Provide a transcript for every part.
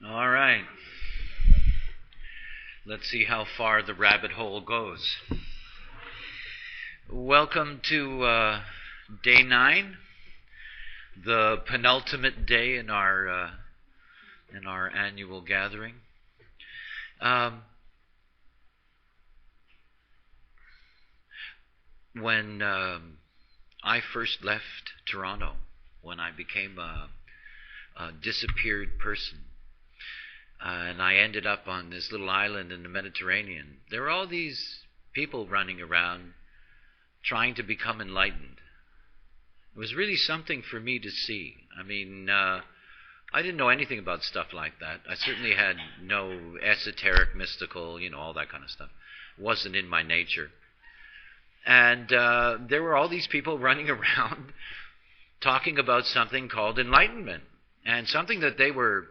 All right. Let's see how far the rabbit hole goes. Welcome to day 9, the penultimate day in our annual gathering. When I first left Toronto, when I became a disappeared person, and I ended up on this little island in the Mediterranean, there were all these people running around trying to become enlightened. It was really something for me to see. I mean, I didn't know anything about stuff like that. I certainly had no esoteric, mystical, all that kind of stuff. It wasn't in my nature. And there were all these people running around talking about something called enlightenment, and something that they were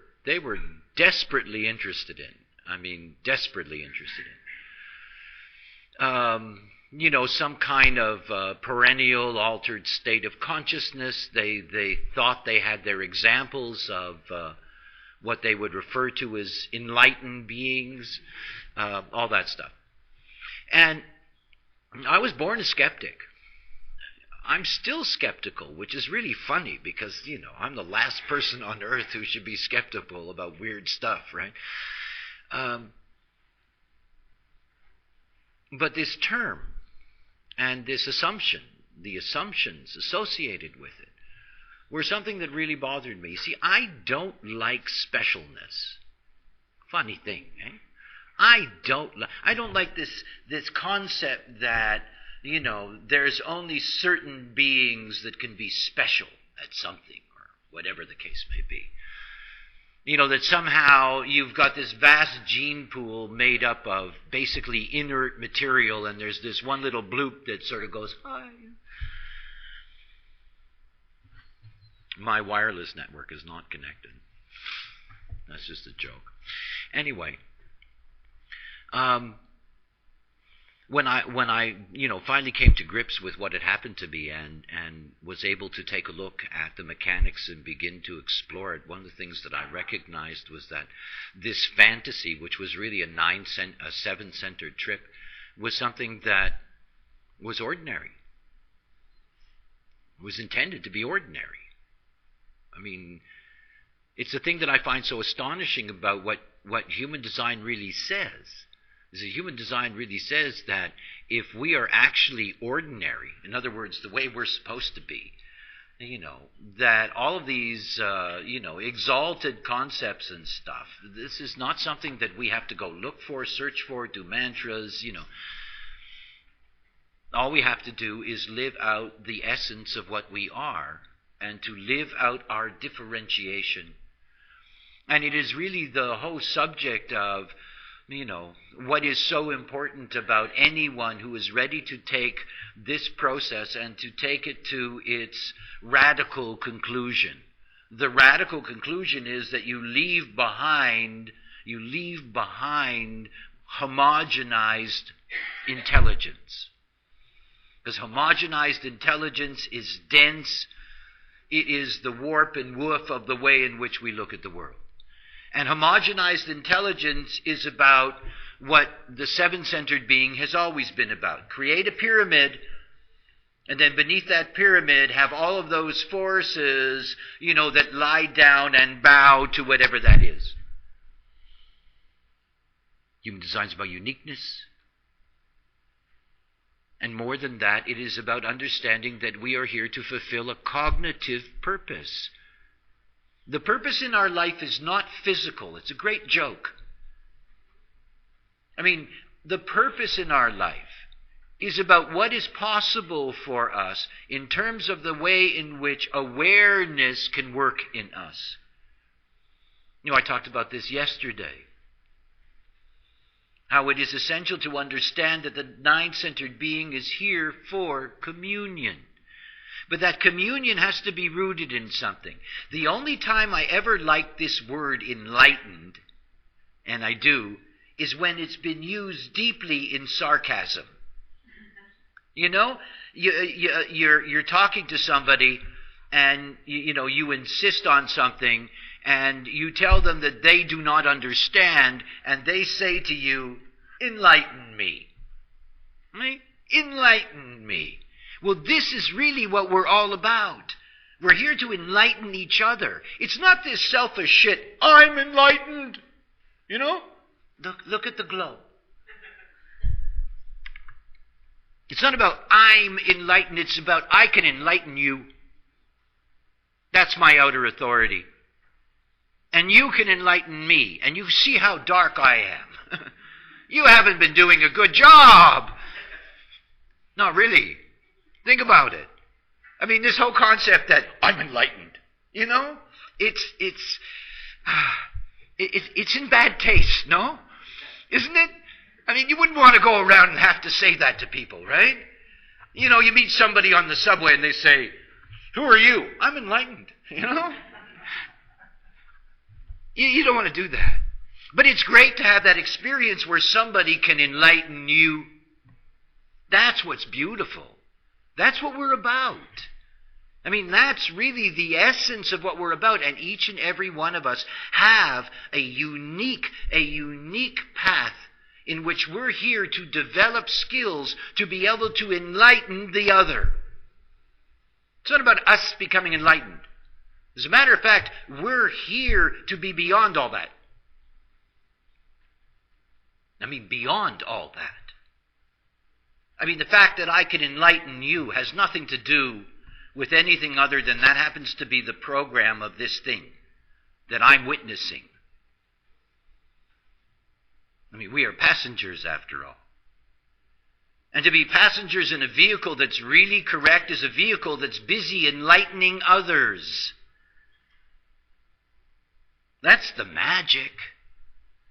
desperately interested in. I mean, desperately interested in. Some kind of perennial altered state of consciousness. They thought they had their examples of what they would refer to as enlightened beings, all that stuff. And I was born a skeptic. I'm still skeptical, which is really funny because, I'm the last person on earth who should be skeptical about weird stuff, right? But this term and this assumption, the assumptions associated with it, were something that really bothered me. See, I don't like specialness. Funny thing, eh? I don't like this concept that, there's only certain beings that can be special at something, or whatever the case may be. That somehow you've got this vast gene pool made up of basically inert material, and there's this one little bloop that sort of goes, hi. My wireless network is not connected. That's just a joke. Anyway, when I finally came to grips with what had happened to me and was able to take a look at the mechanics and begin to explore it, one of the things that I recognized was that this fantasy, which was really a 7-centered trip, was something that was ordinary. It was intended to be ordinary. I mean, it's the thing that I find so astonishing about what human design really says. Is that human design really says that if we are actually ordinary, in other words, the way we're supposed to be, that all of these, exalted concepts and stuff, this is not something that we have to go look for, search for, do mantras, All we have to do is live out the essence of what we are and to live out our differentiation. And it is really the whole subject of what is so important about anyone who is ready to take this process and to take it to its radical conclusion. The radical conclusion is that you leave behind homogenized intelligence. Because homogenized intelligence is dense. It is the warp and woof of the way in which we look at the world. And homogenized intelligence is about what the 7-centered being has always been about. Create a pyramid, and then beneath that pyramid have all of those forces, that lie down and bow to whatever that is. Human design is about uniqueness. And more than that, it is about understanding that we are here to fulfill a cognitive purpose. The purpose in our life is not physical. It's a great joke. I mean, the purpose in our life is about what is possible for us in terms of the way in which awareness can work in us. I talked about this yesterday. How it is essential to understand that the 9-centered being is here for communion. But that communion has to be rooted in something. The only time I ever liked this word enlightened, and I do, is when it's been used deeply in sarcasm. You're talking to somebody and you insist on something, and you tell them that they do not understand, and they say to you, enlighten me. Right? Enlighten me. Well, this is really what we're all about. We're here to enlighten each other. It's not this selfish shit, I'm enlightened. You know? Look at the glow. It's not about I'm enlightened, it's about I can enlighten you. That's my outer authority. And you can enlighten me. And you see how dark I am. You haven't been doing a good job. Not really. Think about it. I mean, this whole concept that I'm enlightened, you know, it's in bad taste, no? Isn't it? I mean, you wouldn't want to go around and have to say that to people, right? You know, you meet somebody on the subway and they say, who are you? I'm enlightened, you know? You don't want to do that. But it's great to have that experience where somebody can enlighten you. That's what's beautiful. That's what we're about. I mean, that's really the essence of what we're about. And each and every one of us have a unique path in which we're here to develop skills to be able to enlighten the other. It's not about us becoming enlightened. As a matter of fact, we're here to be beyond all that. I mean, beyond all that. I mean, the fact that I can enlighten you has nothing to do with anything other than that happens to be the program of this thing that I'm witnessing. I mean, we are passengers after all. And to be passengers in a vehicle that's really correct is a vehicle that's busy enlightening others. That's the magic.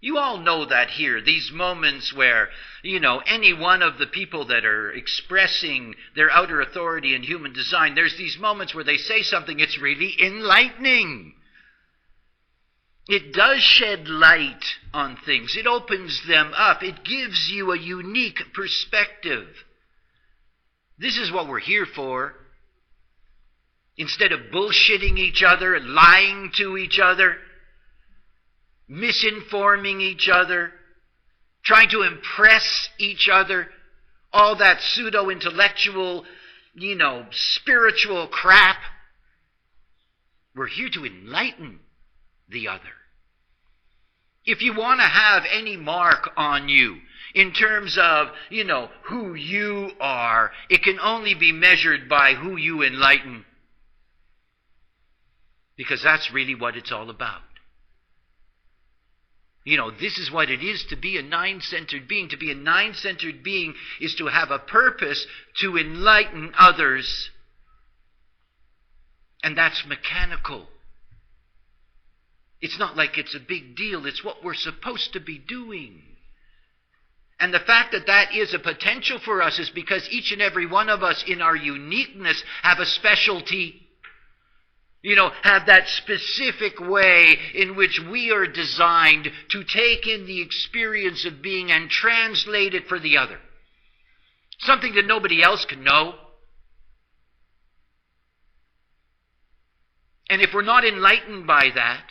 You all know that here, these moments where, you know, any one of the people that are expressing their outer authority in human design, there's these moments where they say something, it's really enlightening. It does shed light on things. It opens them up. It gives you a unique perspective. This is what we're here for. Instead of bullshitting each other and lying to each other, misinforming each other, trying to impress each other, all that pseudo-intellectual, spiritual crap. We're here to enlighten the other. If you want to have any mark on you in terms of, who you are, it can only be measured by who you enlighten. Because that's really what it's all about. This is what it is to be a nine-centered being. To be a nine-centered being is to have a purpose to enlighten others. And that's mechanical. It's not like it's a big deal. It's what we're supposed to be doing. And the fact that that is a potential for us is because each and every one of us in our uniqueness have a specialty. Have that specific way in which we are designed to take in the experience of being and translate it for the other. Something that nobody else can know. And if we're not enlightened by that,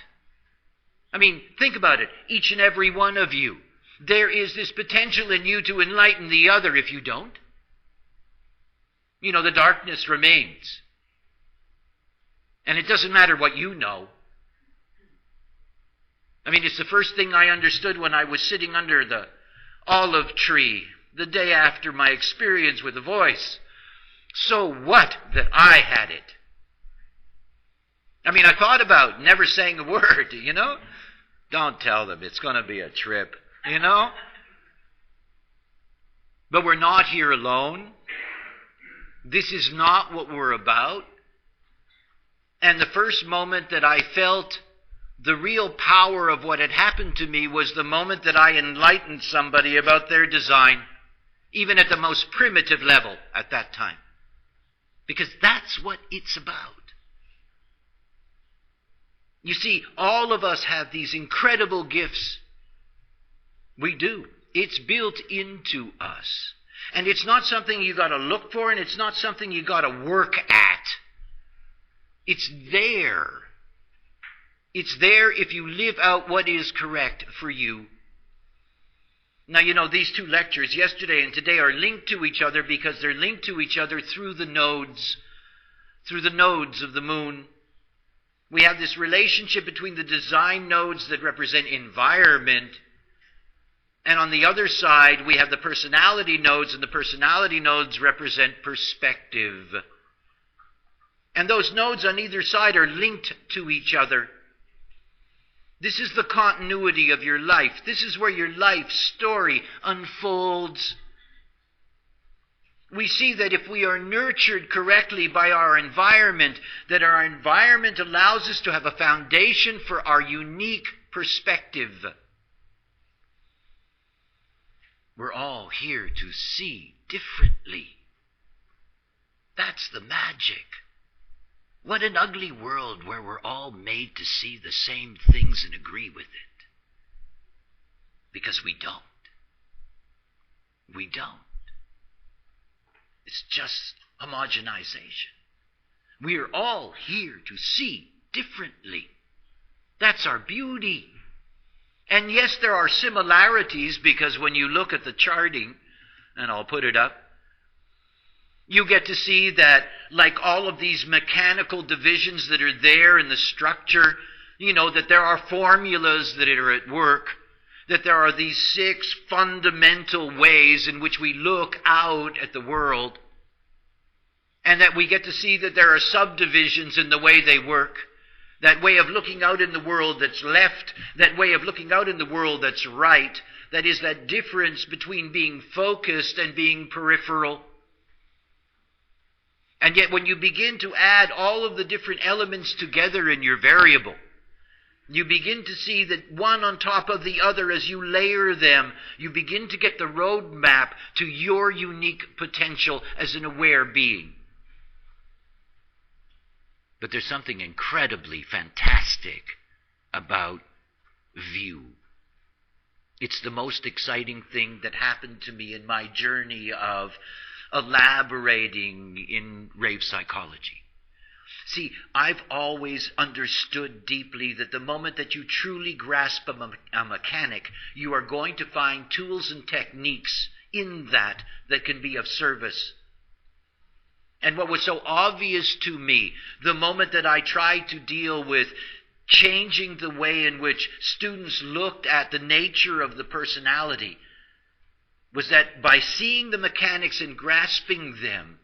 think about it. Each and every one of you, there is this potential in you to enlighten the other. If you don't, the darkness remains. And it doesn't matter what you know. It's the first thing I understood when I was sitting under the olive tree the day after my experience with the voice. So what that I had it? I thought about never saying a word, Don't tell them, it's going to be a trip, But we're not here alone. This is not what we're about. And the first moment that I felt the real power of what had happened to me was the moment that I enlightened somebody about their design, even at the most primitive level at that time. Because that's what it's about. You see, all of us have these incredible gifts. We do. It's built into us. And it's not something you got to look for, and it's not something you got to work at. It's there. It's there if you live out what is correct for you. Now, these two lectures, yesterday and today, are linked to each other because they're linked to each other through the nodes of the moon. We have this relationship between the design nodes that represent environment, and on the other side, we have the personality nodes, and the personality nodes represent perspective. And those nodes on either side are linked to each other. This is the continuity of your life. This is where your life story unfolds. We see that if we are nurtured correctly by our environment, that our environment allows us to have a foundation for our unique perspective. We're all here to see differently. That's the magic. What an ugly world where we're all made to see the same things and agree with it. Because we don't. We don't. It's just homogenization. We are all here to see differently. That's our beauty. And yes, there are similarities, because when you look at the charting, and I'll put it up, you get to see that, like all of these mechanical divisions that are there in the structure, that there are formulas that are at work, that there are these 6 fundamental ways in which we look out at the world, and that we get to see that there are subdivisions in the way they work. That way of looking out in the world that's left, that way of looking out in the world that's right, that is that difference between being focused and being peripheral. And yet when you begin to add all of the different elements together in your variable, you begin to see that one on top of the other, as you layer them, you begin to get the roadmap to your unique potential as an aware being. But there's something incredibly fantastic about view. It's the most exciting thing that happened to me in my journey of elaborating in rave psychology. See, I've always understood deeply that the moment that you truly grasp a mechanic, you are going to find tools and techniques in that can be of service. And what was so obvious to me, the moment that I tried to deal with changing the way in which students looked at the nature of the personality, was that by seeing the mechanics and grasping them,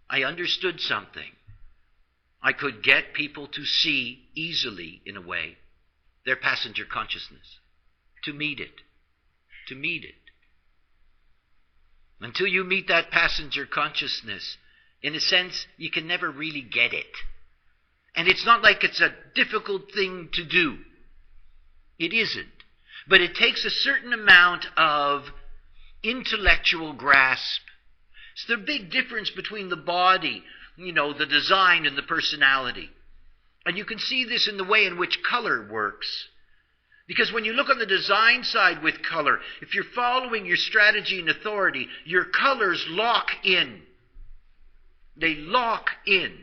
I understood something. I could get people to see easily, in a way, their passenger consciousness, to meet it. Until you meet that passenger consciousness, in a sense, you can never really get it. And it's not like it's a difficult thing to do. It isn't. But it takes a certain amount of intellectual grasp. It's the big difference between the body, the design, and the personality. And you can see this in the way in which color works. Because when you look on the design side with color, if you're following your strategy and authority, your colors lock in. They lock in.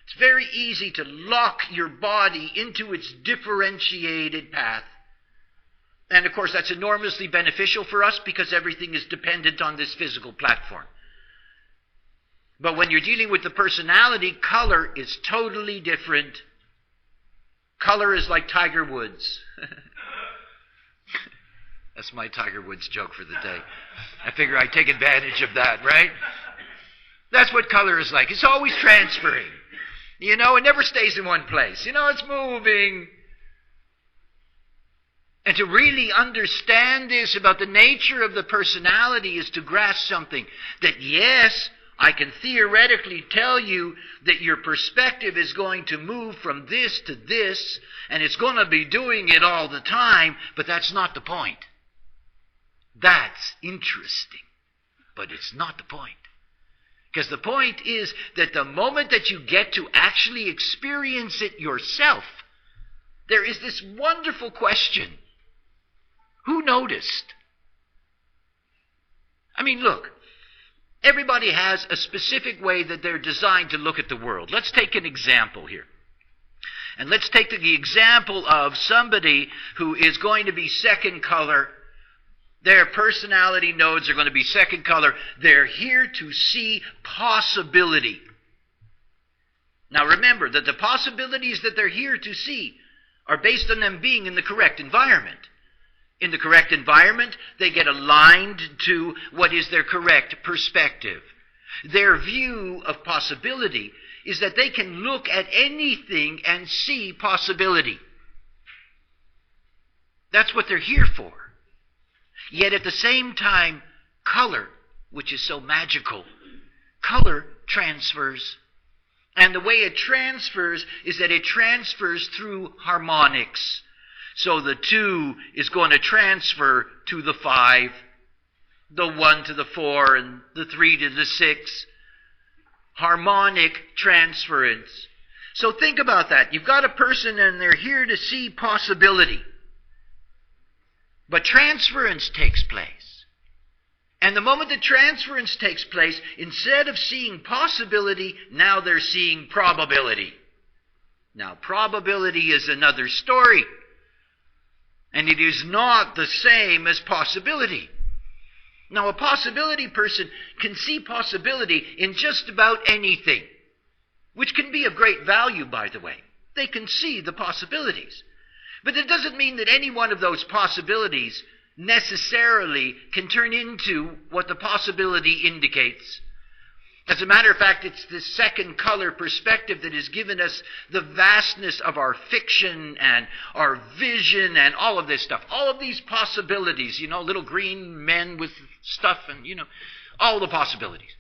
It's very easy to lock your body into its differentiated path. And of course, that's enormously beneficial for us because everything is dependent on this physical platform. But when you're dealing with the personality, color is totally different. Color is like Tiger Woods. That's my Tiger Woods joke for the day. I figure I take advantage of that, right? That's what color is like. It's always transferring. It never stays in one place. It's moving. And to really understand this about the nature of the personality is to grasp something. That yes, I can theoretically tell you that your perspective is going to move from this to this, and it's going to be doing it all the time, but that's not the point. That's interesting, but it's not the point. Because the point is that the moment that you get to actually experience it yourself, there is this wonderful question. Who noticed? I mean, look, everybody has a specific way that they're designed to look at the world. Let's take an example here. And let's take the example of somebody who is going to be second color. Their personality nodes are going to be second color. They're here to see possibility. Now remember that the possibilities that they're here to see are based on them being in the correct environment. In the correct environment, they get aligned to what is their correct perspective. Their view of possibility is that they can look at anything and see possibility. That's what they're here for. Yet at the same time, color, which is so magical, color transfers. And the way it transfers is that it transfers through harmonics. So the 2 is going to transfer to the 5, the 1 to the 4, and the 3 to the 6. Harmonic transference. So think about that. You've got a person and they're here to see possibility. But transference takes place. And the moment that transference takes place, instead of seeing possibility, now they're seeing probability. Now, probability is another story. And it is not the same as possibility. Now, a possibility person can see possibility in just about anything, which can be of great value, by the way. They can see the possibilities. But it doesn't mean that any one of those possibilities necessarily can turn into what the possibility indicates. As a matter of fact, it's this second color perspective that has given us the vastness of our fiction and our vision and all of this stuff. All of these possibilities, little green men with stuff and, all the possibilities.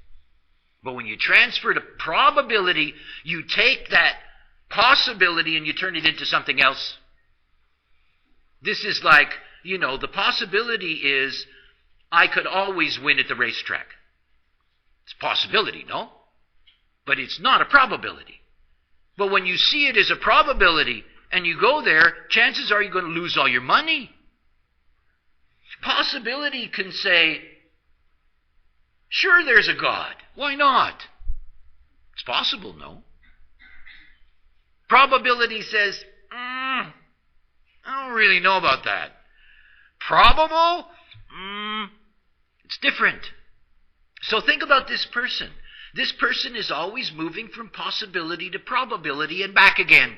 But when you transfer to probability, you take that possibility and you turn it into something else. This is like, the possibility is I could always win at the racetrack. It's a possibility, no? But it's not a probability. But when you see it as a probability and you go there, chances are you're going to lose all your money. Possibility can say, sure, there's a God. Why not? It's possible, no? Probability says, I don't really know about that. Probable? It's different. So think about this person. This person is always moving from possibility to probability and back again.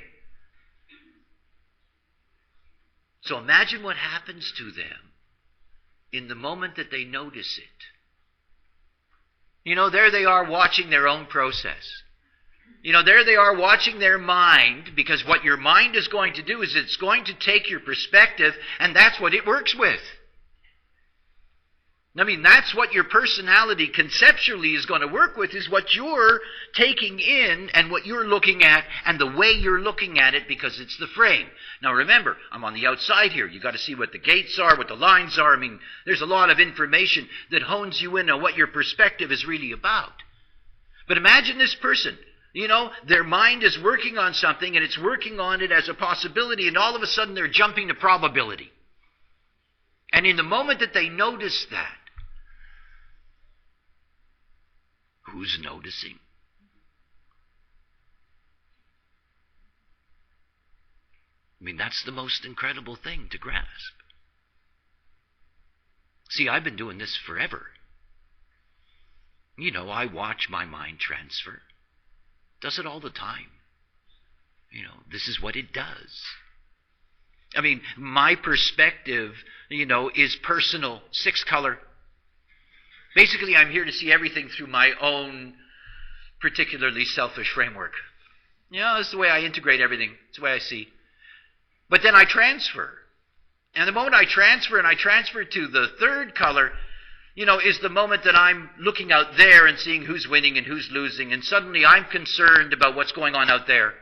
So imagine what happens to them in the moment that they notice it. There they are watching their own process. There they are watching their mind, because what your mind is going to do is it's going to take your perspective, and that's what it works with. That's what your personality conceptually is going to work with, is what you're taking in and what you're looking at and the way you're looking at it, because it's the frame. Now remember, I'm on the outside here. You've got to see what the gates are, what the lines are. There's a lot of information that hones you in on what your perspective is really about. But imagine this person. Their mind is working on something and it's working on it as a possibility, and all of a sudden they're jumping to probability. And in the moment that they notice that, who's noticing? That's the most incredible thing to grasp. See, I've been doing this forever. I watch my mind transfer. Does it all the time. This is what it does. My perspective, is personal, 6 color. Basically, I'm here to see everything through my own particularly selfish framework. That's the way I integrate everything. It's the way I see. But then I transfer. And the moment I transfer, and I transfer to the 3rd color, is the moment that I'm looking out there and seeing who's winning and who's losing. And suddenly I'm concerned about what's going on out there.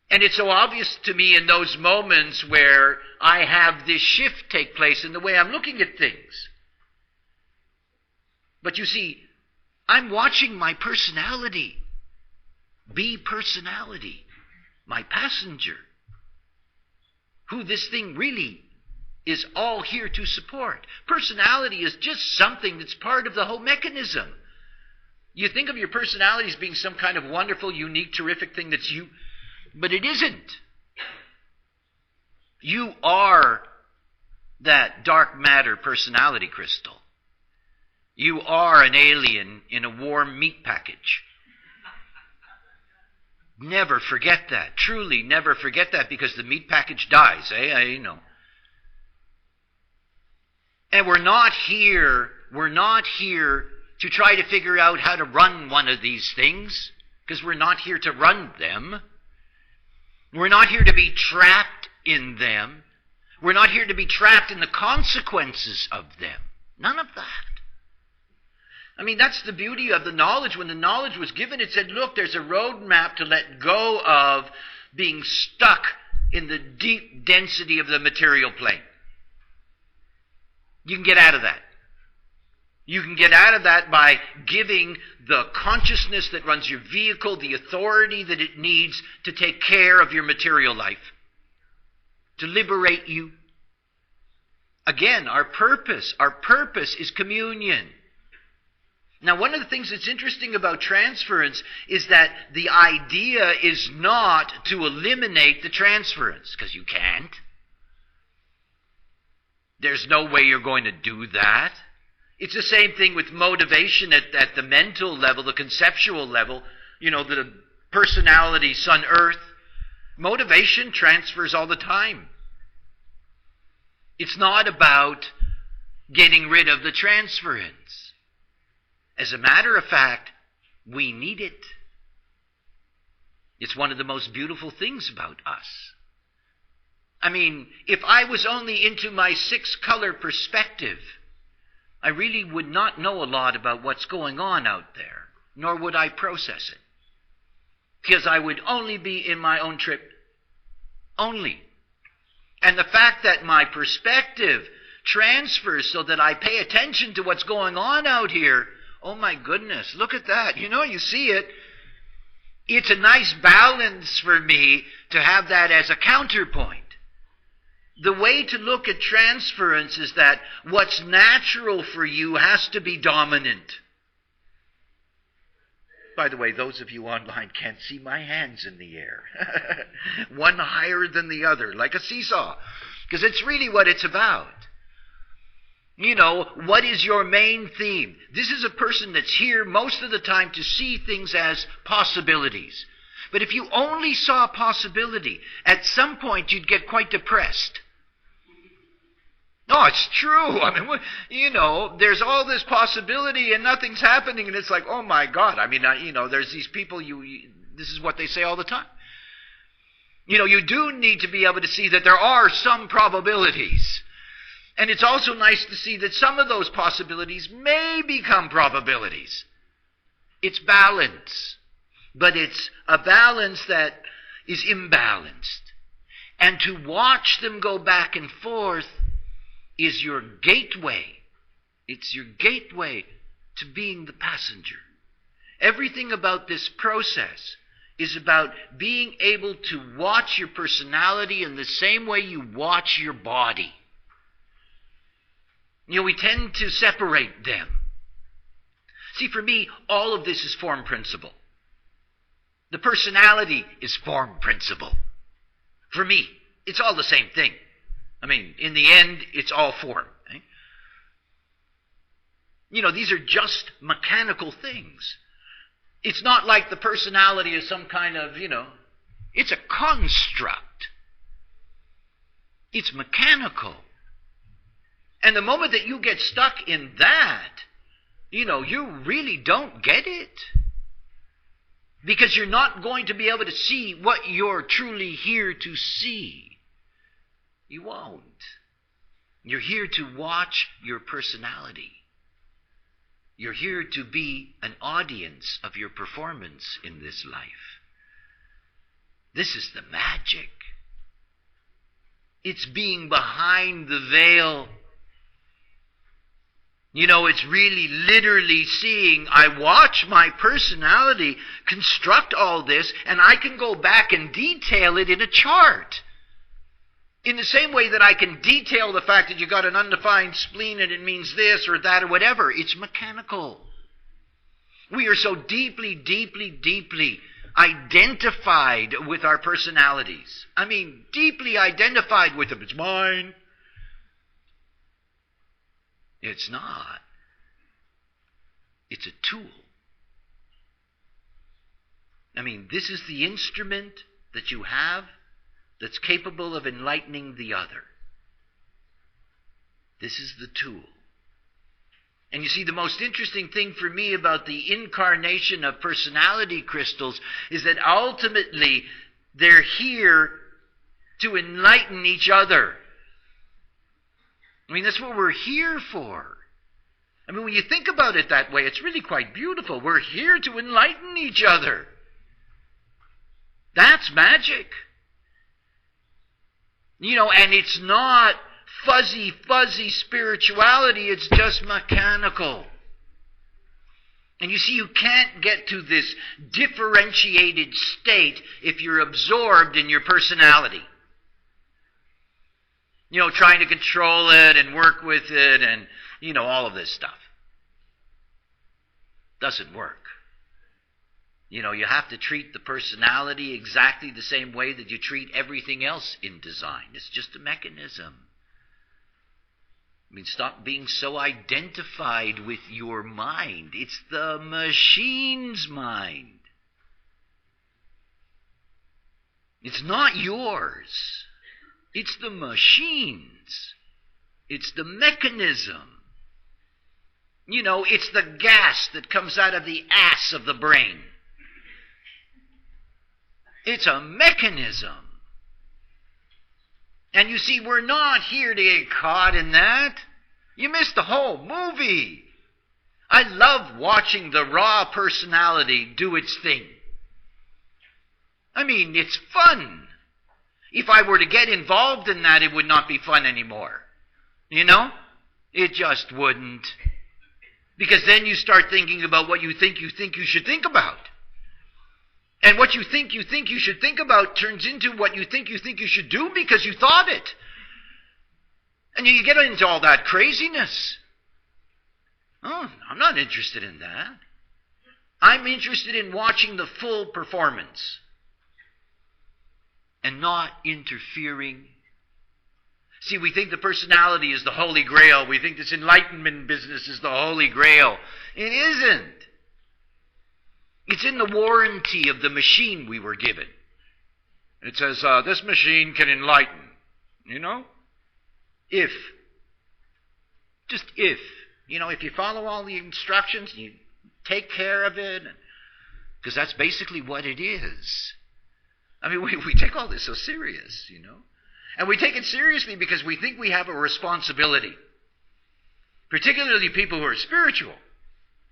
And it's so obvious to me in those moments where I have this shift take place in the way I'm looking at things. But you see, I'm watching my personality be personality, my passenger, who this thing really is all here to support. Personality is just something that's part of the whole mechanism. You think of your personality as being some kind of wonderful, unique, terrific thing that's you, but it isn't. You are that dark matter personality crystal. You are an alien in a warm meat package. Never forget that. Truly never forget that, because the meat package dies, I know. And we're not here to try to figure out how to run one of these things, because we're not here to run them. We're not here to be trapped in them. We're not here to be trapped in the consequences of them. None of that. I mean, that's the beauty of the knowledge. When the knowledge was given, it said, look, there's a roadmap to let go of being stuck in the deep density of the material plane. You can get out of that. You can get out of that by giving the consciousness that runs your vehicle the authority that it needs to take care of your material life, to liberate you. Again, our purpose is communion. Now, one of the things that's interesting about transference is that the idea is not to eliminate the transference, because you can't. There's no way you're going to do that. It's the same thing with motivation at the mental level, the conceptual level, the personality, sun, earth. Motivation transfers all the time. It's not about getting rid of the transference. As a matter of fact, we need it. It's one of the most beautiful things about us. I mean, if I was only into my 6-color perspective, I really would not know a lot about what's going on out there, nor would I process it. Because I would only be in my own trip. Only. And the fact that my perspective transfers so that I pay attention to what's going on out here, oh my goodness, look at that. You see it. It's a nice balance for me to have that as a counterpoint. The way to look at transference is that what's natural for you has to be dominant. By the way, those of you online can't see my hands in the air. One higher than the other, like a seesaw. Because it's really what it's about. What is your main theme? This is a person that's here most of the time to see things as possibilities. But if you only saw possibility, at some point you'd get quite depressed. No, it's true. I mean, there's all this possibility and nothing's happening, and it's like, oh my God. I mean, there's these people, this is what they say all the time. You do need to be able to see that there are some probabilities. And it's also nice to see that some of those possibilities may become probabilities. It's balance. But it's a balance that is imbalanced. And to watch them go back and forth is your gateway. It's your gateway to being the passenger. Everything about this process is about being able to watch your personality in the same way you watch your body. We tend to separate them. See, for me, all of this is form principle. The personality is form principle. For me, it's all the same thing. I mean, in the end, it's all form. Eh? These are just mechanical things. It's not like the personality is some kind of, it's a construct. It's mechanical. And the moment that you get stuck in that, you really don't get it. Because you're not going to be able to see what you're truly here to see. You won't. You're here to watch your personality. You're here to be an audience of your performance in this life. This is the magic. It's being behind the veil. It's really literally seeing, I watch my personality construct all this, and I can go back and detail it in a chart. In the same way that I can detail the fact that you got an undefined spleen and it means this or that or whatever. It's mechanical. We are so deeply, deeply, deeply identified with our personalities. I mean, deeply identified with them. It's mine. It's not. It's a tool. I mean, this is the instrument that you have that's capable of enlightening the other. This is the tool. And you see, the most interesting thing for me about the incarnation of personality crystals is that ultimately they're here to enlighten each other. I mean, that's what we're here for. I mean, when you think about it that way, it's really quite beautiful. We're here to enlighten each other. That's magic. And it's not fuzzy spirituality, it's just mechanical. And you see, you can't get to this differentiated state if you're absorbed in your personality. Trying to control it and work with it and, all of this stuff. Doesn't work. You have to treat the personality exactly the same way that you treat everything else in design. It's just a mechanism. I mean, stop being so identified with your mind. It's the machine's mind. It's not yours. It's the machine's. It's the mechanism. It's the gas that comes out of the ass of the brain. It's a mechanism. And you see, we're not here to get caught in that. You missed the whole movie. I love watching the raw personality do its thing. I mean, it's fun. If I were to get involved in that, it would not be fun anymore. It just wouldn't. Because then you start thinking about what you think you should think about. And what you think you should think about turns into what you think you should do because you thought it. And you get into all that craziness. Oh, I'm not interested in that. I'm interested in watching the full performance and not interfering. See, we think the personality is the Holy Grail. We think this enlightenment business is the Holy Grail. It isn't. It's in the warranty of the machine we were given. It says, this machine can enlighten. If. Just if. If you follow all the instructions, you take care of it. Because that's basically what it is. I mean, we take all this so serious, And we take it seriously because we think we have a responsibility. Particularly people who are spiritual.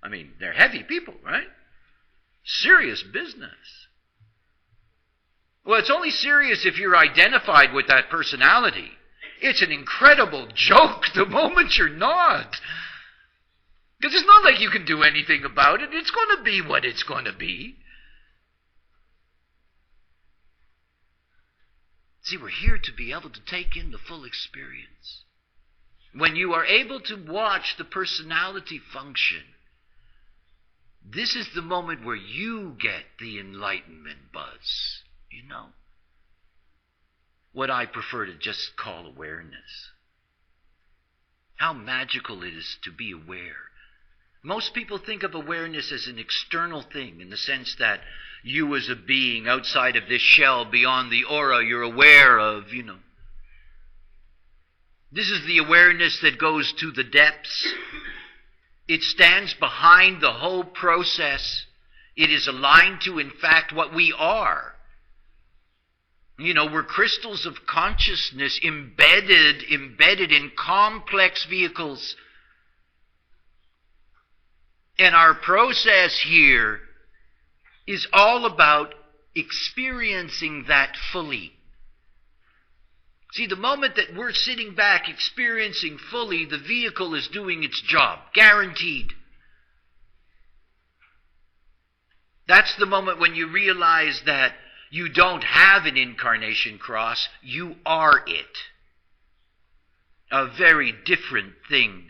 I mean, they're heavy people, right? Serious business. Well, it's only serious if you're identified with that personality. It's an incredible joke the moment you're not. Because it's not like you can do anything about it. It's going to be what it's going to be. See, we're here to be able to take in the full experience. When you are able to watch the personality function, this is the moment where you get the enlightenment buzz, What I prefer to just call awareness. How magical it is to be aware. Most people think of awareness as an external thing in the sense that you as a being outside of this shell, beyond the aura, you're aware of, This is the awareness that goes to the depths. It stands behind the whole process. It is aligned to, in fact, what we are. We're crystals of consciousness embedded in complex vehicles. And our process here is all about experiencing that fully. See, the moment that we're sitting back experiencing fully, the vehicle is doing its job, guaranteed. That's the moment when you realize that you don't have an incarnation cross, you are it. A very different thing.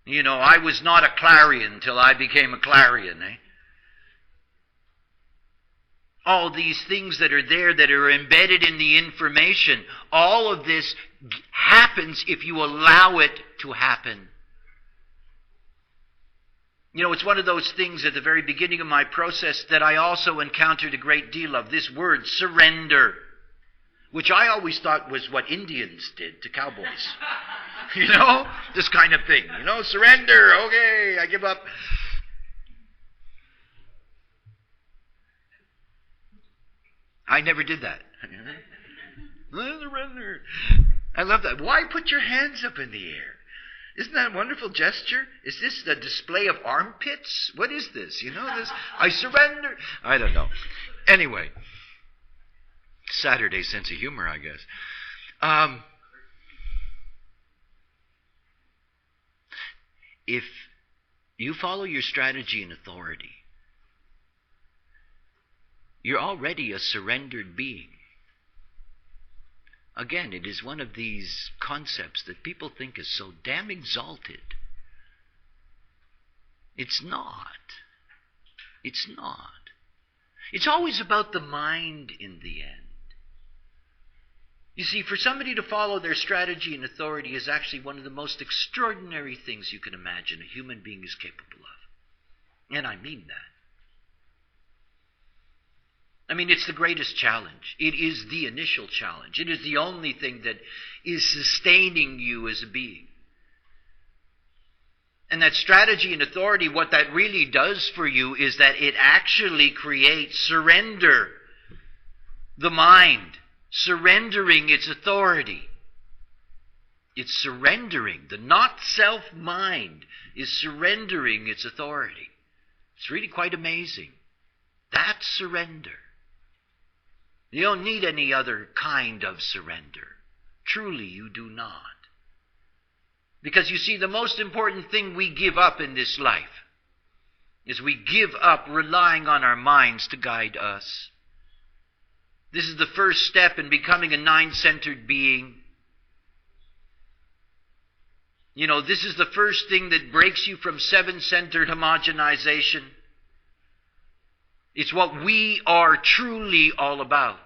I was not a clarion till I became a clarion, eh? All these things that are there that are embedded in the information, all of this happens if you allow it to happen. It's one of those things at the very beginning of my process that I also encountered a great deal of, this word, surrender, which I always thought was what Indians did to cowboys. This kind of thing. Surrender, okay, I give up. I never did that. Surrender. I love that. Why put your hands up in the air? Isn't that a wonderful gesture? Is this the display of armpits? What is this? This, I surrender. I don't know. Anyway, Saturday sense of humor, I guess. If you follow your strategy and authority, you're already a surrendered being. Again, it is one of these concepts that people think is so damn exalted. It's not. It's not. It's always about the mind in the end. You see, for somebody to follow their strategy and authority is actually one of the most extraordinary things you can imagine a human being is capable of. And I mean that. It's the greatest challenge. It is the initial challenge. It is the only thing that is sustaining you as a being. And that strategy and authority, what that really does for you is that it actually creates surrender. The mind, surrendering its authority. It's surrendering. The not-self mind is surrendering its authority. It's really quite amazing. That's surrender. You don't need any other kind of surrender. Truly, you do not. Because you see, the most important thing we give up in this life is we give up relying on our minds to guide us. This is the first step in becoming a nine-centered being. This is the first thing that breaks you from seven-centered homogenization. It's what we are truly all about.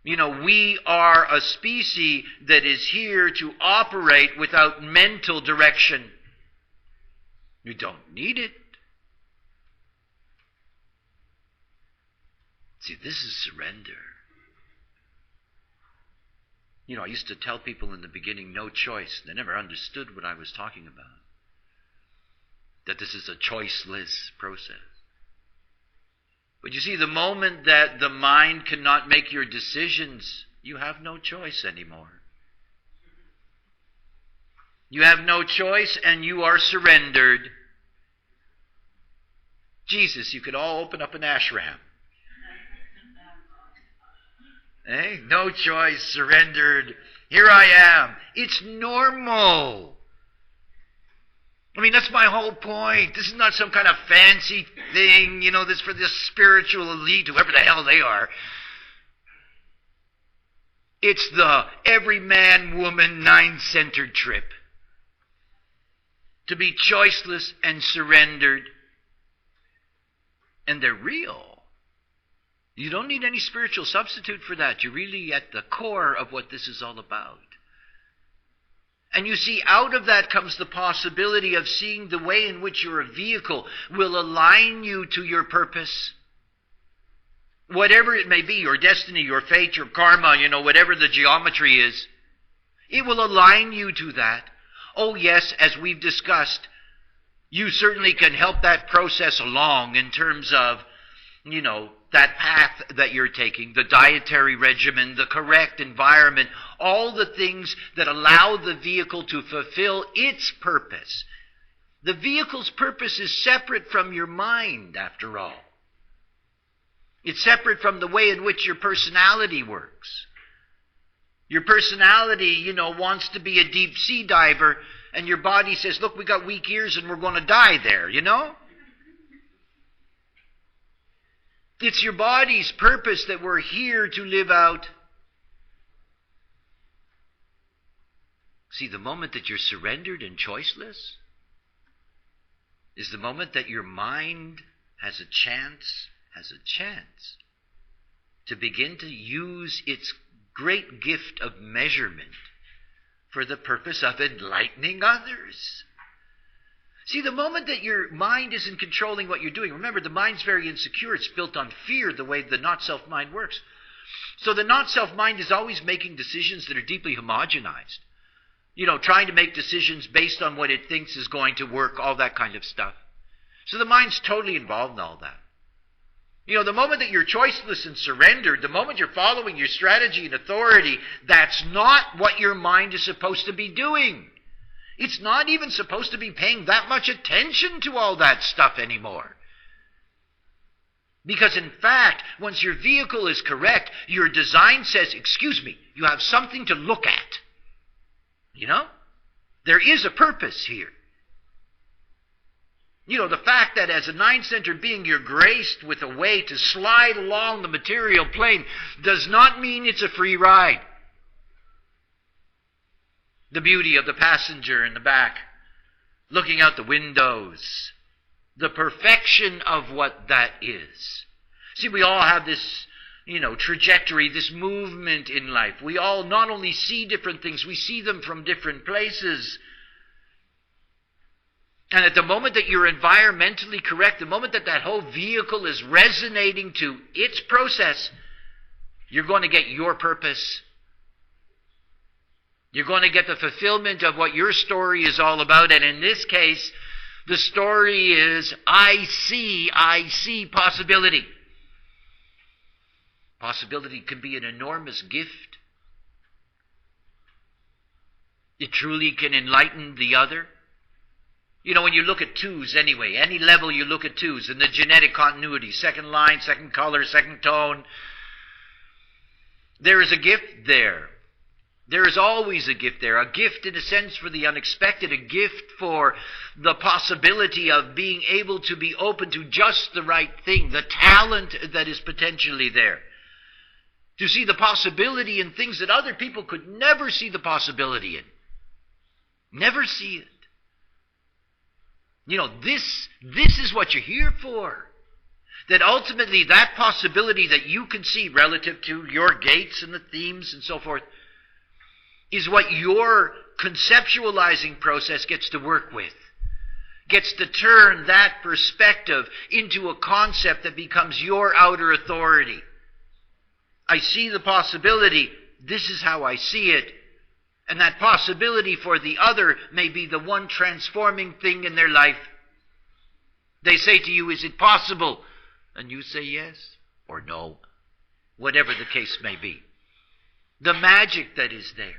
We are a species that is here to operate without mental direction. You don't need it. See, this is surrender. I used to tell people in the beginning, no choice. They never understood what I was talking about. That this is a choiceless process. But you see, the moment that the mind cannot make your decisions, you have no choice anymore. You have no choice and you are surrendered. Jesus, you could all open up an ashram. No choice, surrendered. Here I am. It's normal. That's my whole point. This is not some kind of fancy thing, this for this spiritual elite, whoever the hell they are. It's the every man, woman, nine-centered trip. To be choiceless and surrendered. And they're real. You don't need any spiritual substitute for that. You're really at the core of what this is all about. And you see, out of that comes the possibility of seeing the way in which your vehicle will align you to your purpose. Whatever it may be, your destiny, your fate, your karma, whatever the geometry is, it will align you to that. Oh yes, as we've discussed, you certainly can help that process along in terms of, that path that you're taking, the dietary regimen, the correct environment, all the things that allow the vehicle to fulfill its purpose. The vehicle's purpose is separate from your mind, after all. It's separate from the way in which your personality works. Your personality, wants to be a deep sea diver, and your body says, look, we got weak ears and we're going to die there, It's your body's purpose that we're here to live out. See, the moment that you're surrendered and choiceless is the moment that your mind has a chance to begin to use its great gift of measurement for the purpose of enlightening others. See, the moment that your mind isn't controlling what you're doing, remember, the mind's very insecure. It's built on fear, the way the not-self mind works. So the not-self mind is always making decisions that are deeply homogenized. Trying to make decisions based on what it thinks is going to work, all that kind of stuff. So the mind's totally involved in all that. The moment that you're choiceless and surrendered, the moment you're following your strategy and authority, that's not what your mind is supposed to be doing. It's not even supposed to be paying that much attention to all that stuff anymore. Because in fact, once your vehicle is correct, your design says, excuse me, you have something to look at. There is a purpose here. The fact that as a nine-centered being you're graced with a way to slide along the material plane does not mean it's a free ride. The beauty of the passenger in the back, looking out the windows, the perfection of what that is. See, we all have this, trajectory, this movement in life. We all not only see different things, we see them from different places. And at the moment that you're environmentally correct, the moment that that whole vehicle is resonating to its process, you're going to get your purpose. You're going to get the fulfillment of what your story is all about. And in this case, the story is, I see possibility. Possibility can be an enormous gift. It truly can enlighten the other. When you look at twos anyway, any level you look at twos, in the genetic continuity, second line, second color, second tone, there is a gift there. There is always a gift there. A gift in a sense for the unexpected, a gift for the possibility of being able to be open to just the right thing, the talent that is potentially there. To see the possibility in things that other people could never see the possibility in. Never see it. This is what you're here for. That ultimately that possibility that you can see relative to your gates and the themes and so forth is what your conceptualizing process gets to work with. Gets to turn that perspective into a concept that becomes your outer authority. I see the possibility, this is how I see it. And that possibility for the other may be the one transforming thing in their life. They say to you, is it possible? And you say yes or no, whatever the case may be. The magic that is there.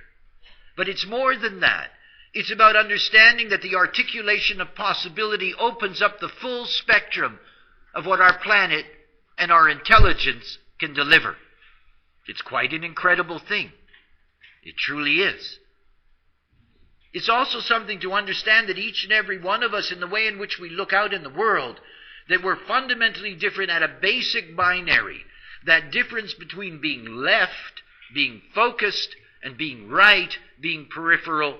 But it's more than that. It's about understanding that the articulation of possibility opens up the full spectrum of what our planet and our intelligence can deliver. It's quite an incredible thing. It truly is. It's also something to understand that each and every one of us, in the way in which we look out in the world, that we're fundamentally different at a basic binary. That difference between being left, being focused, and being right, being peripheral.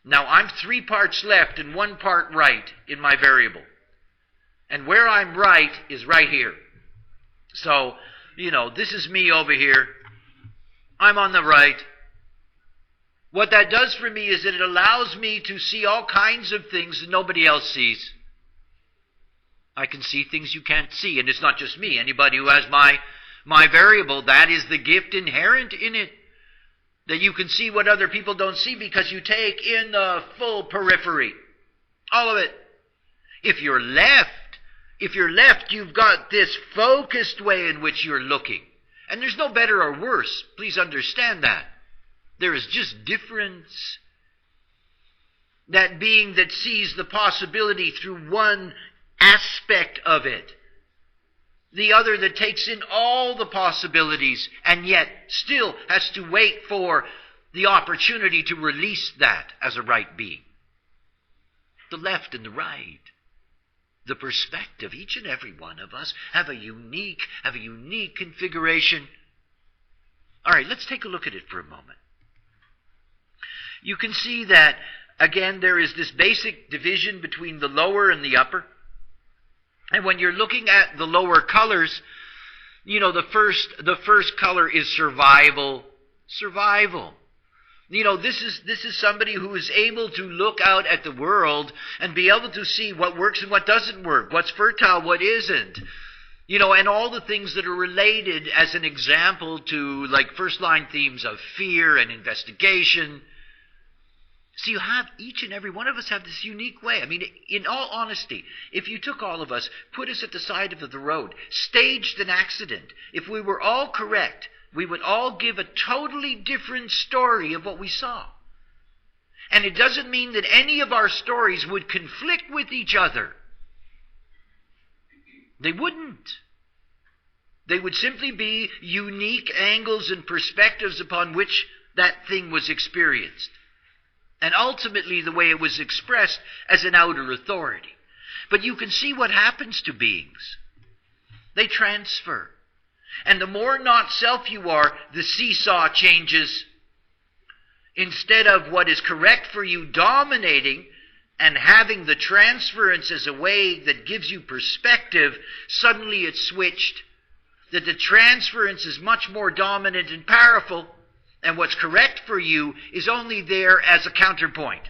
Now, I'm 3 parts left and 1 part right in my variable. And where I'm right is right here. So, this is me over here. I'm on the right. What that does for me is that it allows me to see all kinds of things that nobody else sees. I can see things you can't see, and it's not just me. Anybody who has my variable, that is the gift inherent in it. That you can see what other people don't see because you take in the full periphery. All of it. If you're left, you've got this focused way in which you're looking. And there's no better or worse. Please understand that. There is just difference. That being that sees the possibility through one aspect of it. The other that takes in all the possibilities and yet still has to wait for the opportunity to release that as a right being. The left and the right. The perspective, each and every one of us have a unique configuration. All right, let's take a look at it for a moment. you can see that, again, there is this basic division between the lower and the upper. And when you're looking at the lower colors, the first color is survival. Survival. This is somebody who is able to look out at the world and be able to see what works and what doesn't work, what's fertile, what isn't. And all the things that are related as an example to, like, first line themes of fear and investigation. So you have, each and every one of us have this unique way. I mean, in all honesty, if you took all of us, put us at the side of the road, staged an accident, if we were all correct, we would all give a totally different story of what we saw. And it doesn't mean that any of our stories would conflict with each other. They wouldn't. They would simply be unique angles and perspectives upon which that thing was experienced. And ultimately the way it was expressed as an outer authority. But you can see what happens to beings. They transfer. And the more not self you are, the seesaw changes. Instead of what is correct for you dominating and having the transference as a way that gives you perspective, suddenly it's switched. That the transference is much more dominant and powerful, and what's correct for you is only there as a counterpoint.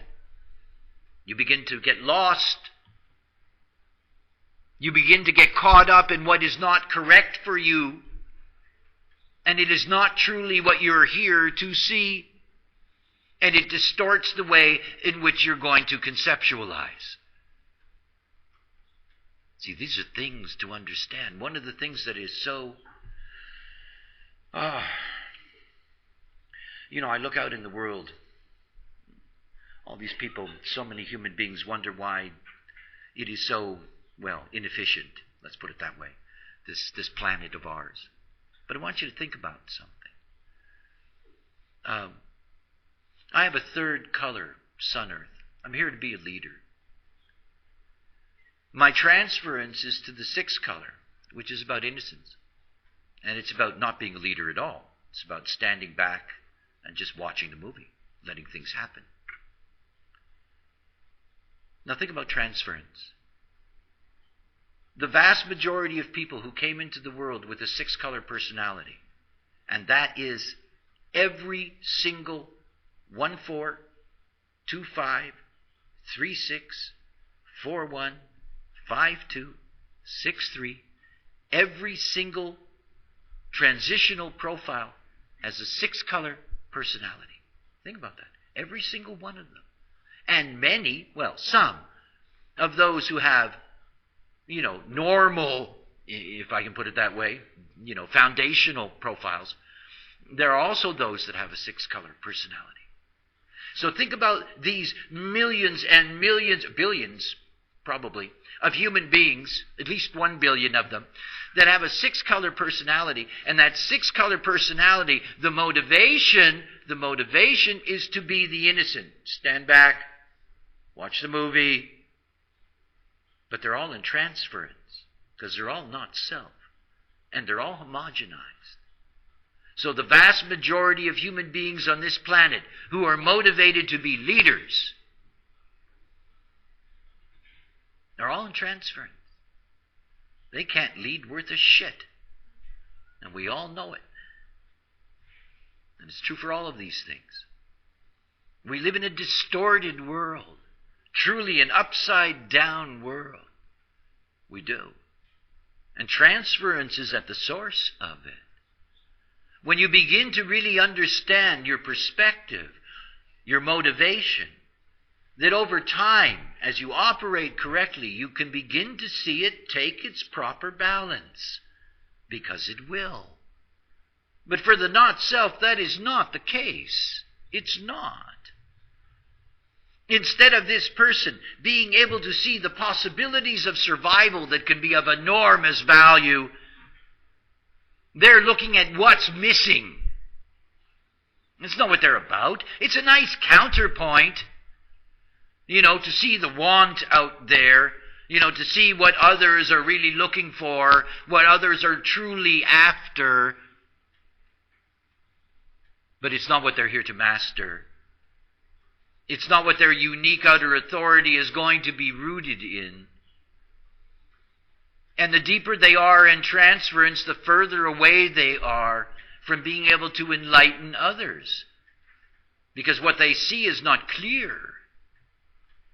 You begin to get lost. You begin to get caught up in what is not correct for you, and it is not truly what you're here to see, and it distorts the way in which you're going to conceptualize. See, these are things to understand. One of the things that is so... I look out in the world. All these people, so many human beings wonder why it is so, inefficient. Let's put it that way. This planet of ours. But I want you to think about something. I have a third color, Sun Earth. I'm here to be a leader. My transference is to the sixth color, which is about innocence. And it's about not being a leader at all. It's about standing back and just watching the movie, letting things happen. Now think about transference. The vast majority of people who came into the world with a six-color personality, and that is every single 1-4, 2-5, 3-6, 4-1, 5-2, 6-3, every single transitional profile has a six-color personality. Think about that. Every single one of them. And many, some of those who have, normal, if I can put it that way, foundational profiles, there are also those that have a six-color personality. So think about these millions and millions, billions probably, of human beings, at least 1 billion of them, that have a six-color personality. And that six-color personality, the motivation is to be the innocent. Stand back, watch the movie. But they're all in transference, because they're all not self. And they're all homogenized. So the vast majority of human beings on this planet who are motivated to be leaders, they're all in transference. They can't lead worth a shit. And we all know it. And it's true for all of these things. We live in a distorted world. Truly an upside-down world. We do. And transference is at the source of it. When you begin to really understand your perspective, your motivation, that over time, as you operate correctly, you can begin to see it take its proper balance. Because it will. But for the not-self, that is not the case. It's not. Instead of this person being able to see the possibilities of survival that can be of enormous value, they're looking at what's missing. It's not what they're about. It's a nice counterpoint. To see the want out there, to see what others are really looking for, what others are truly after. But it's not what they're here to master. It's not what their unique outer authority is going to be rooted in. And the deeper they are in transference, the further away they are from being able to enlighten others. Because what they see is not clear.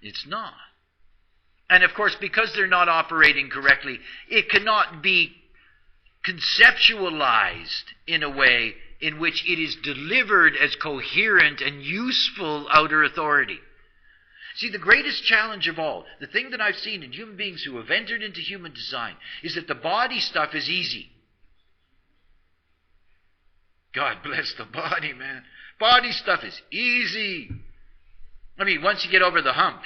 It's not. And of course, because they're not operating correctly, it cannot be conceptualized in a way in which it is delivered as coherent and useful outer authority. See, the greatest challenge of all, the thing that I've seen in human beings who have entered into human design, is that the body stuff is easy. God bless the body, man. Body stuff is easy. I mean, once you get over the hump,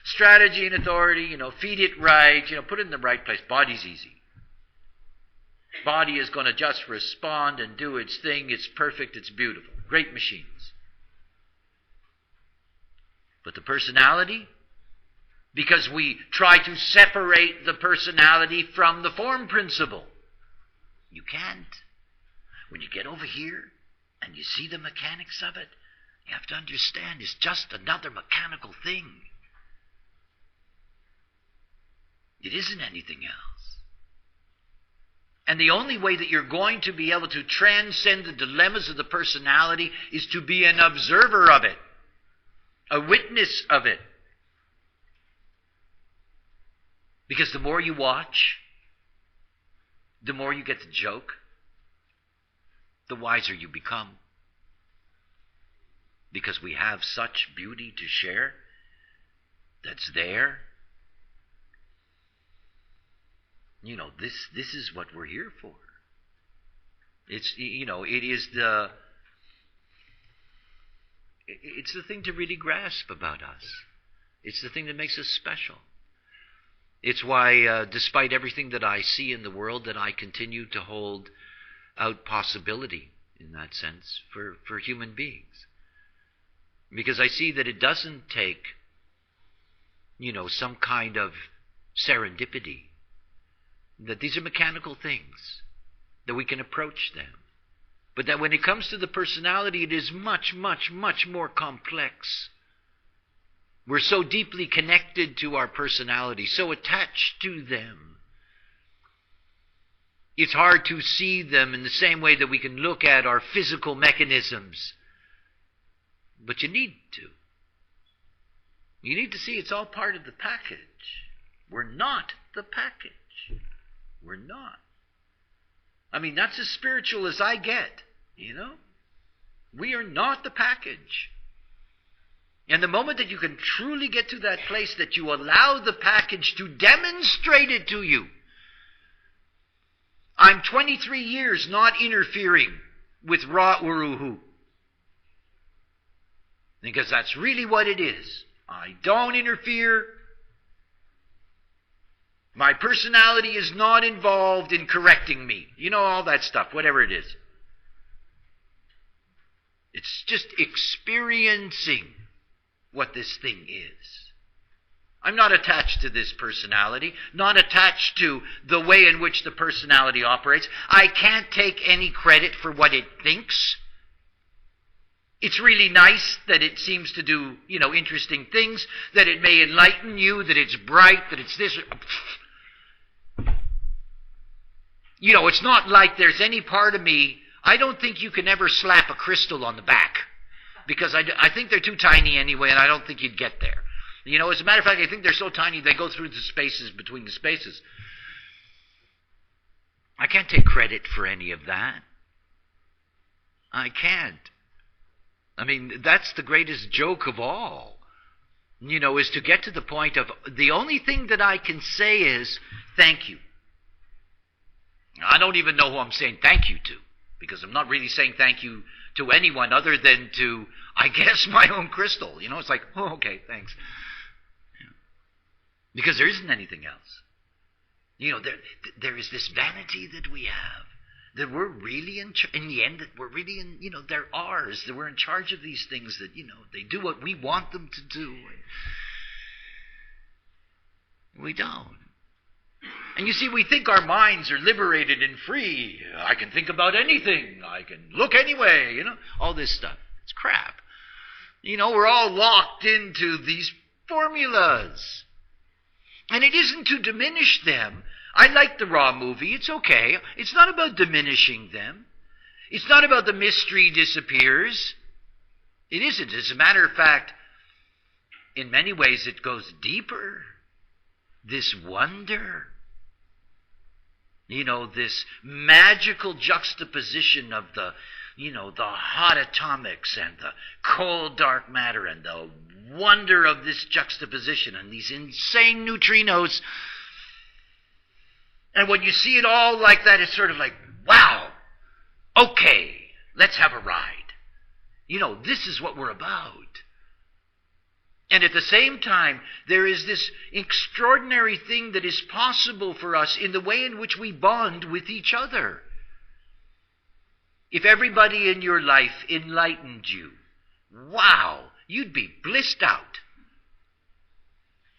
strategy and authority, feed it right, put it in the right place. Body's easy. Body is going to just respond and do its thing. It's perfect. It's beautiful. Great machines. But the personality, because we try to separate the personality from the form principle, you can't. When you get over here and you see the mechanics of it, you have to understand it's just another mechanical thing. It isn't anything else. And the only way that you're going to be able to transcend the dilemmas of the personality is to be an observer of it, a witness of it. Because the more you watch, the more you get the joke, the wiser you become. Because we have such beauty to share that's there. This is what we're here for. It's the thing to really grasp about us. It's the thing that makes us special. It's why, despite everything that I see in the world, that I continue to hold out possibility, in that sense, for human beings. Because I see that it doesn't take, some kind of serendipity. That these are mechanical things, that we can approach them. But that when it comes to the personality, it is much, much, much more complex. We're so deeply connected to our personality, so attached to them. It's hard to see them in the same way that we can look at our physical mechanisms. But you need to. You need to see it's all part of the package. We're not the package. We're not. I mean, that's as spiritual as I get, We are not the package. And the moment that you can truly get to that place that you allow the package to demonstrate it to you. I'm 23 years not interfering with Ra Uruhu. Because that's really what it is. I don't interfere. My personality is not involved in correcting me. All that stuff, whatever it is. It's just experiencing what this thing is. I'm not attached to this personality, not attached to the way in which the personality operates. I can't take any credit for what it thinks. It's really nice that it seems to do, interesting things, that it may enlighten you, that it's bright, that it's this. It's not like there's any part of me. I don't think you can ever slap a crystal on the back, because I think they're too tiny anyway, and I don't think you'd get there. As a matter of fact, I think they're so tiny they go through the spaces between the spaces. I can't take credit for any of that. I can't. I mean, that's the greatest joke of all, is to get to the point of the only thing that I can say is thank you. I don't even know who I'm saying thank you to, because I'm not really saying thank you to anyone other than to, I guess, my own crystal. It's like, oh, okay, thanks. Because there isn't anything else. There is this vanity that we have, that we're really in the end, that we're really in, they're ours, that we're in charge of these things, that, they do what we want them to do. We don't. And you see, we think our minds are liberated and free. I can think about anything. I can look anyway, all this stuff. It's crap. We're all locked into these formulas. And it isn't to diminish them. I like the Raw movie. It's okay. It's not about diminishing them. It's not about the mystery disappears. It isn't. As a matter of fact, in many ways it goes deeper. This wonder. This magical juxtaposition of the hot atomics and the cold dark matter and the wonder of this juxtaposition and these insane neutrinos. And when you see it all like that, it's sort of like, wow, okay, let's have a ride. This is what we're about. And at the same time, there is this extraordinary thing that is possible for us in the way in which we bond with each other. If everybody in your life enlightened you, wow, you'd be blissed out.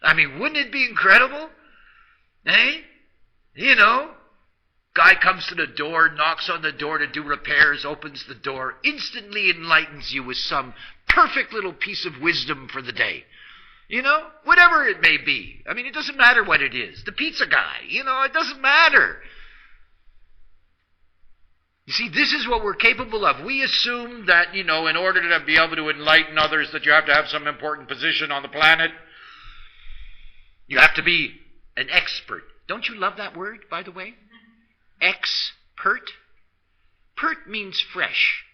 I mean, wouldn't it be incredible? Eh? Guy comes to the door, knocks on the door to do repairs, opens the door, instantly enlightens you with some perfect little piece of wisdom for the day. Whatever it may be. I mean, it doesn't matter what it is. The pizza guy, it doesn't matter. You see, this is what we're capable of. We assume that, in order to be able to enlighten others, that you have to have some important position on the planet. You have to be an expert. Don't you love that word, by the way? Expert. Pert means fresh.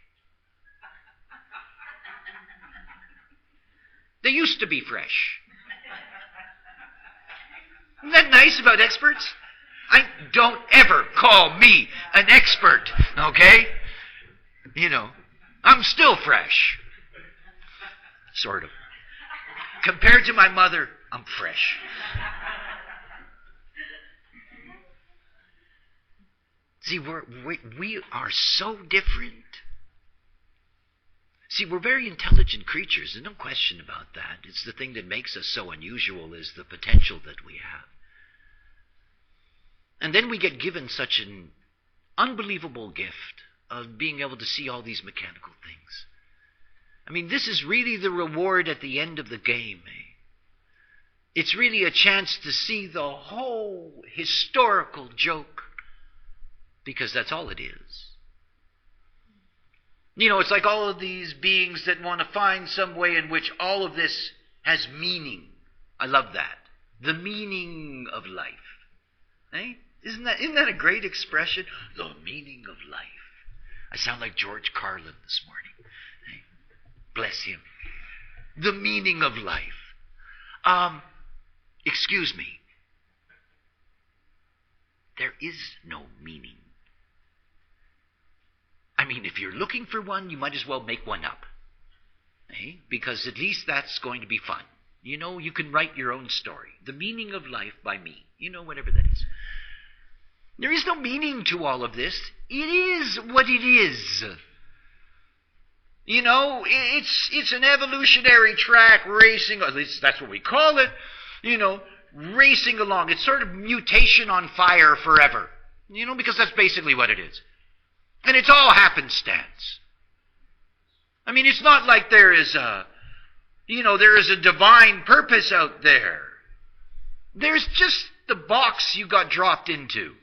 They used to be fresh. Isn't that nice about experts? Don't ever call me an expert, okay? I'm still fresh. Sort of. Compared to my mother, I'm fresh. See, we are so different. See, we're very intelligent creatures, and no question about that. It's the thing that makes us so unusual is the potential that we have. And then we get given such an unbelievable gift of being able to see all these mechanical things. I mean, this is really the reward at the end of the game. It's really a chance to see the whole historical joke, because that's all it is. It's like all of these beings that want to find some way in which all of this has meaning. I love that. The meaning of life. Eh? Isn't that a great expression? The meaning of life. I sound like George Carlin this morning. Eh? Bless him. The meaning of life. Excuse me. There is no meaning. I mean, if you're looking for one, you might as well make one up. Eh? Because at least that's going to be fun. You can write your own story. The meaning of life by me. Whatever that is. There is no meaning to all of this. It is what it is. It's an evolutionary track racing, at least that's what we call it, racing along. It's sort of mutation on fire forever, because that's basically what it is. And it's all happenstance. I mean, it's not like there is a divine purpose out there. There's just the box you got dropped into.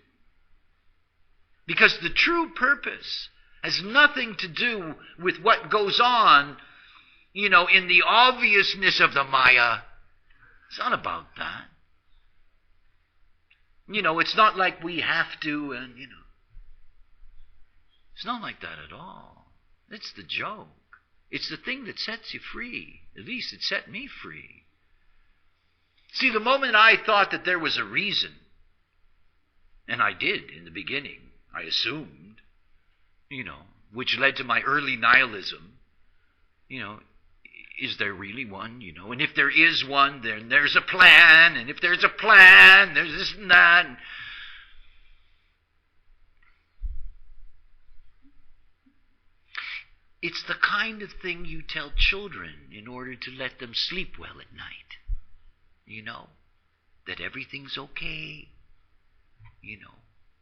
Because the true purpose has nothing to do with what goes on, in the obviousness of the Maya. It's not about that. It's not like we have to, and, It's not like that at all. It's the joke. It's the thing that sets you free. At least it set me free. See, the moment I thought that there was a reason, and I did in the beginning, I assumed, which led to my early nihilism, is there really one, And if there is one, then there's a plan, and if there's a plan, there's this and that. It's the kind of thing you tell children in order to let them sleep well at night. That everything's okay.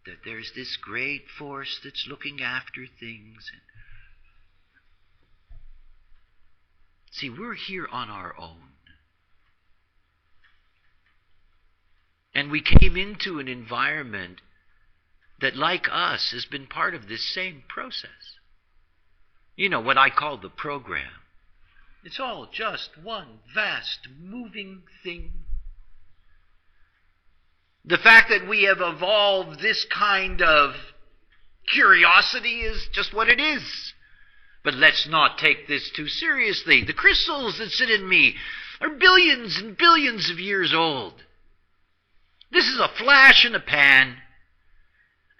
That there's this great force that's looking after things. See, we're here on our own. And we came into an environment that, like us, has been part of this same process. You know, what I call the program. It's all just one vast moving thing. The fact that we have evolved this kind of curiosity is just what it is. But let's not take this too seriously. The crystals that sit in me are billions and billions of years old. This is a flash in a pan.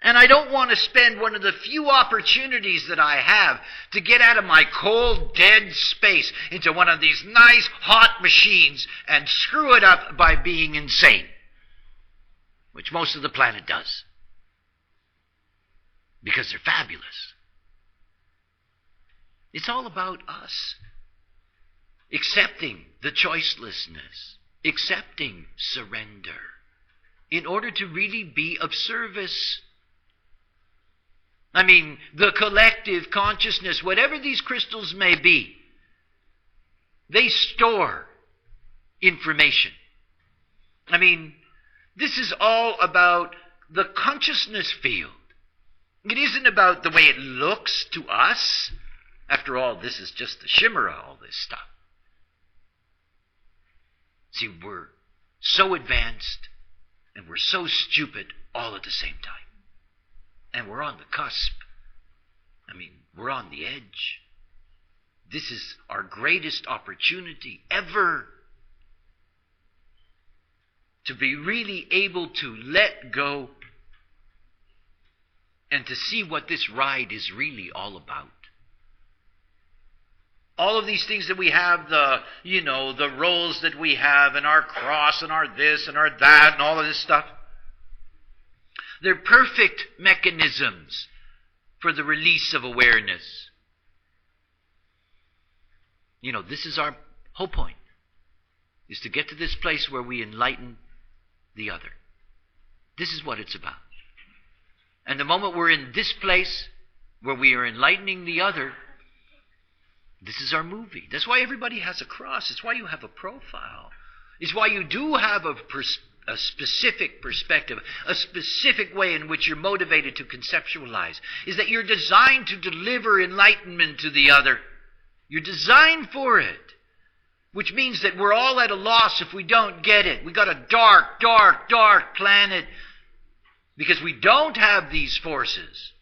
And I don't want to spend one of the few opportunities that I have to get out of my cold, dead space into one of these nice, hot machines and screw it up by being insane, which most of the planet does, because they're fabulous. It's all about us accepting the choicelessness, accepting surrender, in order to really be of service. I mean, the collective consciousness, whatever these crystals may be, they store information. I mean, this is all about the consciousness field. It isn't about the way it looks to us. After all, this is just the shimmer of all this stuff. See, we're so advanced and we're so stupid all at the same time. And we're on the cusp. I mean, we're on the edge. This is our greatest opportunity ever to be really able to let go and to see what this ride is really all about. All of these things that we have, the roles that we have, and our cross, and our this, and our that, and all of this stuff, they're perfect mechanisms for the release of awareness. You know, this is our whole point, is to get to this place where we enlighten the other. This is what it's about. And the moment we're in this place where we are enlightening the other, this is our movie. That's why everybody has a cross. It's why you have a profile. It's why you do have a specific perspective, a specific way in which you're motivated to conceptualize, is that you're designed to deliver enlightenment to the other. You're designed for it, which means that we're all at a loss if we don't get it. We got a dark, dark, dark planet because we don't have these forces.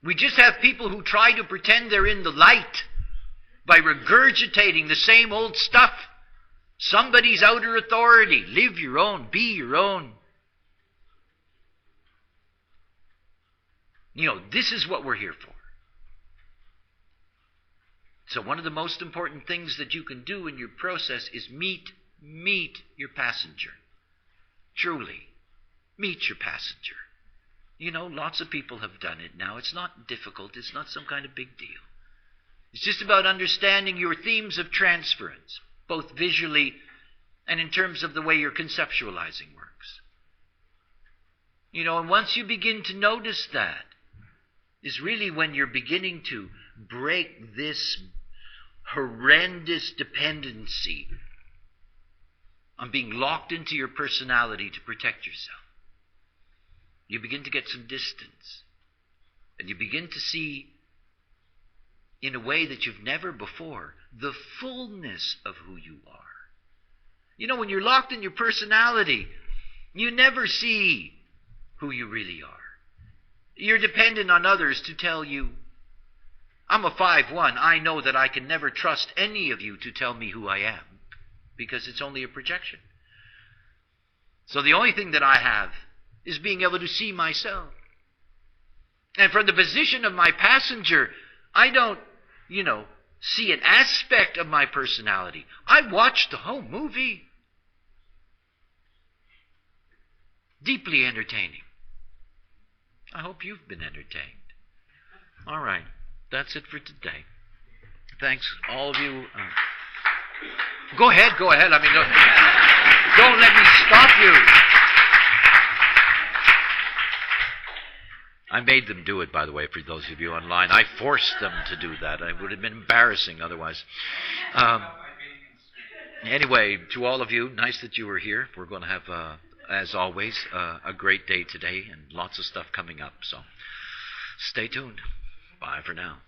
We just have people who try to pretend they're in the light by regurgitating the same old stuff. Somebody's outer authority. Live your own. Be your own. You know, this is what we're here for. So one of the most important things that you can do in your process is meet your passenger. Truly, meet your passenger. You know, lots of people have done it now. It's not difficult. It's not some kind of big deal. It's just about understanding your themes of transference, both visually and in terms of the way your conceptualizing works. You know, and once you begin to notice that, is really when you're beginning to break this horrendous dependency on being locked into your personality to protect yourself. You begin to get some distance. And you begin to see, in a way that you've never before, the fullness of who you are. You know, when you're locked in your personality, you never see who you really are. You're dependent on others to tell you, I'm a 5-1. I know that I can never trust any of you to tell me who I am, because it's only a projection. So the only thing that I have is being able to see myself. And from the position of my passenger, I don't, see an aspect of my personality. I watch the whole movie. Deeply entertaining. I hope you've been entertained. All right. That's it for today. Thanks, all of you. Go ahead. I mean, don't let me stop you. I made them do it, by the way, for those of you online. I forced them to do that. It would have been embarrassing otherwise. Anyway, to all of you, nice that you were here. We're going to have, as always, a great day today and lots of stuff coming up. So stay tuned. Bye for now.